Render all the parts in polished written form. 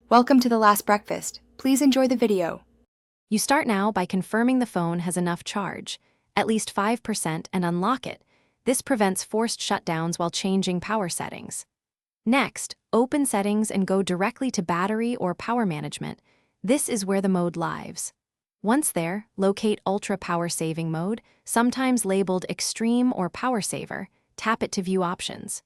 Welcome to the last breakfast. Please enjoy the video. You start now by confirming the phone has enough charge, at least 5%, and unlock it. This prevents forced shutdowns while changing power settings. Next, open Settings and go directly to Battery or Power Management. This is where the mode lives. Once there, locate Ultra Power Saving Mode, sometimes labeled Extreme or Power Saver. Tap it to view options.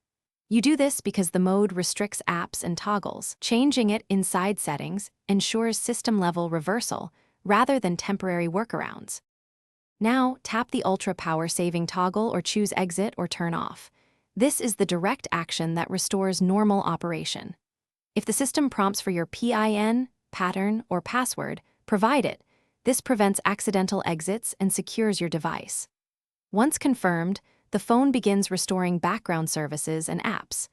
You do this because the mode restricts apps and toggles. Changing it inside Settings ensures system-level reversal rather than temporary workarounds. Now, tap the Ultra Power Saving toggle or choose Exit or Turn Off. This is the direct action that restores normal operation. If the system prompts for your PIN, pattern, or password, provide it. This prevents accidental exits and secures your device. Once confirmed, the phone begins restoring background services and apps.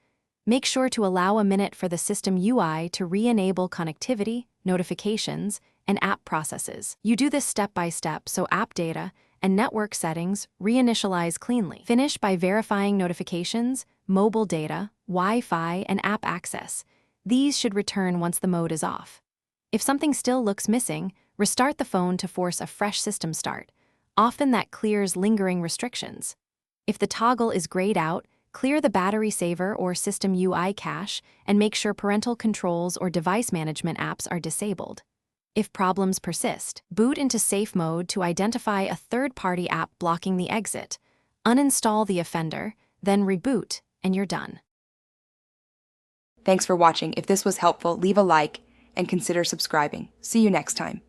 Make sure to allow a minute for the system UI to re-enable connectivity, notifications, and app processes. You do this step by step so app data and network settings reinitialize cleanly. Finish by verifying notifications, mobile data, Wi-Fi, and app access. These should return once the mode is off. If something still looks missing, restart the phone to force a fresh system start. Often that clears lingering restrictions. If the toggle is grayed out, clear the battery saver or system UI cache and make sure parental controls or device management apps are disabled. If problems persist, boot into safe mode to identify a third-party app blocking the exit. Uninstall the offender, then reboot, and you're done. Thanks for watching. If this was helpful, leave a like and consider subscribing. See you next time.